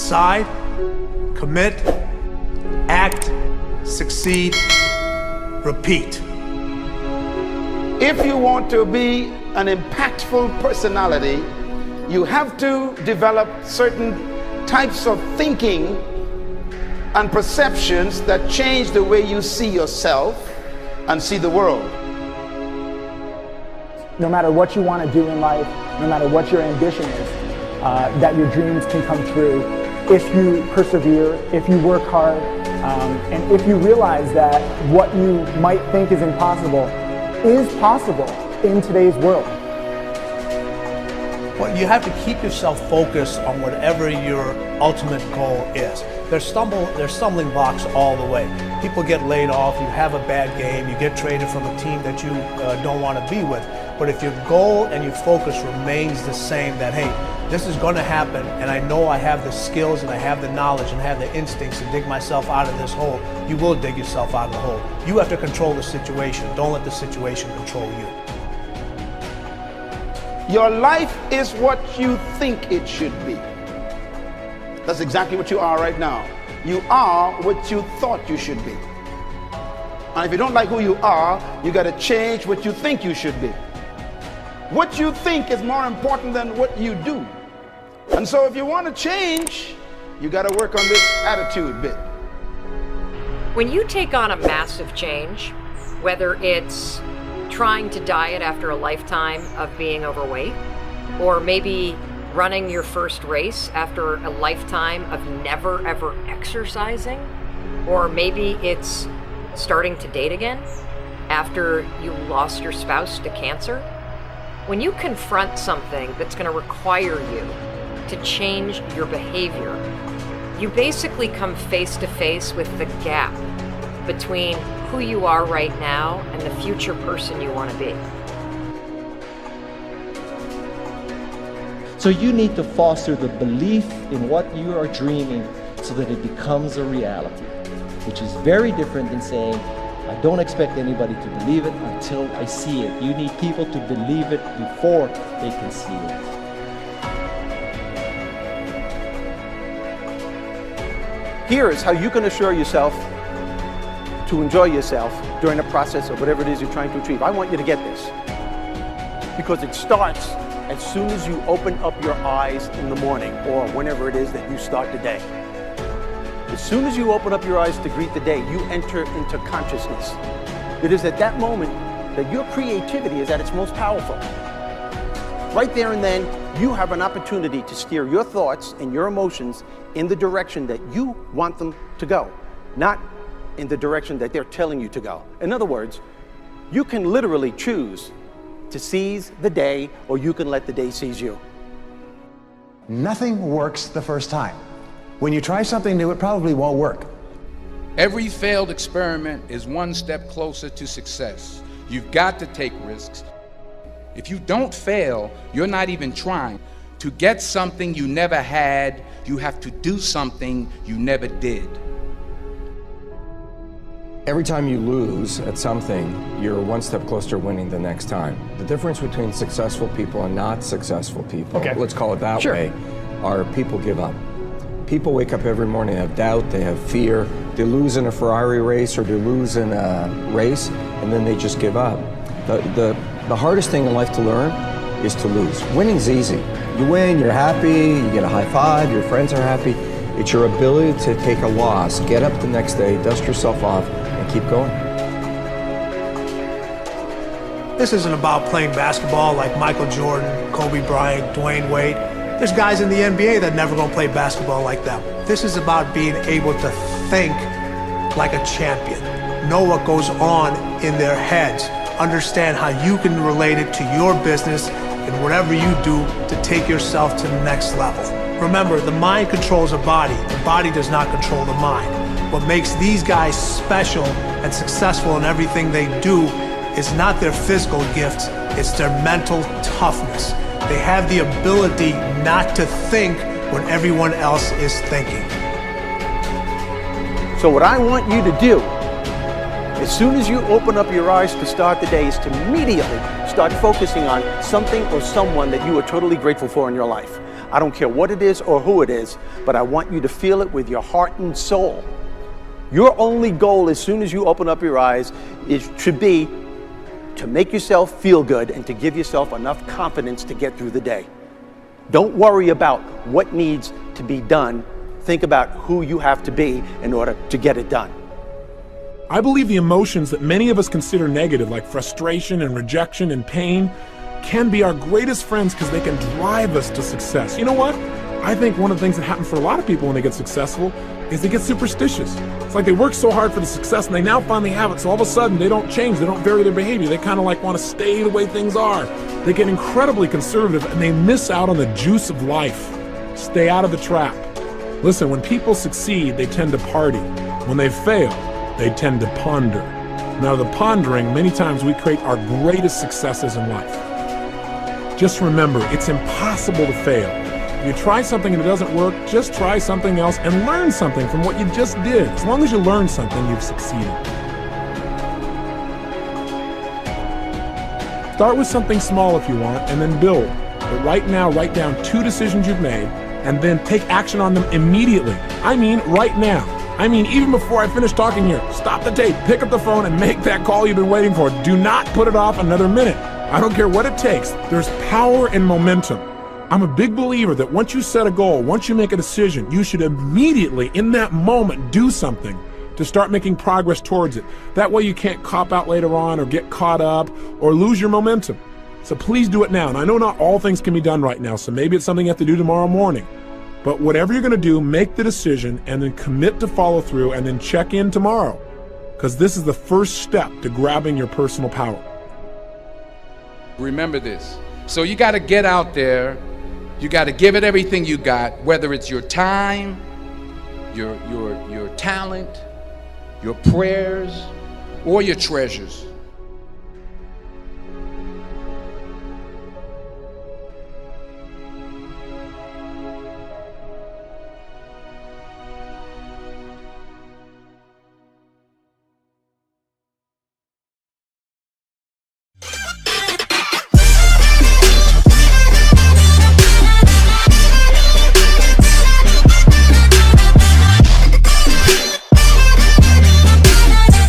Decide, commit, act, succeed, repeat. If you want to be an impactful personality, you have to develop certain types of thinking and perceptions that change the way you see yourself and see the world. No matter what you want to do in life, no matter what your ambition is, that your dreams can come true if you persevere, if you work hard, and if you realize that what you might think is impossible is possible in today's world. Well, you have to keep yourself focused on whatever your ultimate goal is. There's stumbling blocks all the way. People get laid off, you have a bad game, you get traded from a team that you don't want to be with. But if your goal and your focus remains the same, that hey, this is going to happen, and I know I have the skills and I have the knowledge and have the instincts to dig myself out of this hole, you will dig yourself out of the hole. You have to control the situation. Don't let the situation control you. Your life is what you think it should be. That's exactly what you are right now. You are what you thought you should be. And if you don't like who you are, you got to change what you think you should be. What you think is more important than what you do. And so if you want to change, you got to work on this attitude bit. When you take on a massive change, whether it's trying to diet after a lifetime of being overweight, or maybe running your first race after a lifetime of never ever exercising, or maybe it's starting to date again after you lost your spouse to cancer. When you confront something that's going to require you to change your behavior, you basically come face to face with the gap between who you are right now and the future person you want to be. So you need to foster the belief in what you are dreaming so that it becomes a reality, which is very different than saying, I don't expect anybody to believe it until I see it. You need people to believe it before they can see it. Here is how you can assure yourself to enjoy yourself during the process of whatever it is you're trying to achieve. I want you to get this, because it starts as soon as you open up your eyes in the morning, or whenever it is that you start the day. As soon as you open up your eyes to greet the day, you enter into consciousness. It is at that moment that your creativity is at its most powerful. Right there and then, you have an opportunity to steer your thoughts and your emotions in the direction that you want them to go, not in the direction that they're telling you to go. In other words, you can literally choose to seize the day, or you can let the day seize you. Nothing works the first time. When you try something new, it probably won't work. Every failed experiment is one step closer to success. You've got to take risks. If you don't fail, you're not even trying. To get something you never had, you have to do something you never did. Every time you lose at something, you're one step closer to winning the next time. The difference between successful people and not successful people, let's call it that way, are people give up. People wake up every morning, they have doubt, they have fear, they lose in a Ferrari race or they lose in a race, and then they just give up. The hardest thing in life to learn is to lose. Winning's easy. You win, you're happy, you get a high five, your friends are happy. It's your ability to take a loss, get up the next day, dust yourself off, and keep going. This isn't about playing basketball like Michael Jordan, Kobe Bryant, Dwayne Wade. There's guys in the NBA that never gonna play basketball like them. This is about being able to think like a champion, know what goes on in their heads, understand how you can relate it to your business and whatever you do to take yourself to the next level. Remember, the mind controls the body does not control the mind. What makes these guys special and successful in everything they do is not their physical gifts, it's their mental toughness. They have the ability not to think when everyone else is thinking. So what I want you to do, as soon as you open up your eyes to start the day, is to immediately start focusing on something or someone that you are totally grateful for in your life. I don't care what it is or who it is, but I want you to feel it with your heart and soul. Your only goal as soon as you open up your eyes should be to make yourself feel good and to give yourself enough confidence to get through the day. Don't worry about what needs to be done. Think about who you have to be in order to get it done. I believe the emotions that many of us consider negative, like frustration and rejection and pain, can be our greatest friends because they can drive us to success. You know what? I think one of the things that happens for a lot of people when they get successful is they get superstitious. It's like they work so hard for the success and they now finally have it, so all of a sudden they don't change, they don't vary their behavior, they kind of like want to stay the way things are. They get incredibly conservative and they miss out on the juice of life. Stay out of the trap. Listen, when people succeed, they tend to party. When they fail, they tend to ponder. Now, the pondering, many times we create our greatest successes in life. Just remember, it's impossible to fail. If you try something and it doesn't work, just try something else and learn something from what you just did. As long as you learn something, you've succeeded. Start with something small if you want, and then build. But right now, write down 2 decisions you've made, and then take action on them immediately. I mean, right now. I mean, even before I finish talking here, stop the tape, pick up the phone, and make that call you've been waiting for. Do not put it off another minute. I don't care what it takes. There's power in momentum. I'm a big believer that once you set a goal, once you make a decision, you should immediately, in that moment, do something to start making progress towards it. That way you can't cop out later on or get caught up or lose your momentum. So please do it now. And I know not all things can be done right now, so maybe it's something you have to do tomorrow morning. But whatever you're going to do, make the decision and then commit to follow through and then check in tomorrow. Because this is the first step to grabbing your personal power. Remember this. So you got to get out there. You got to give it everything you got, whether it's your time, your talent, your prayers, or your treasures.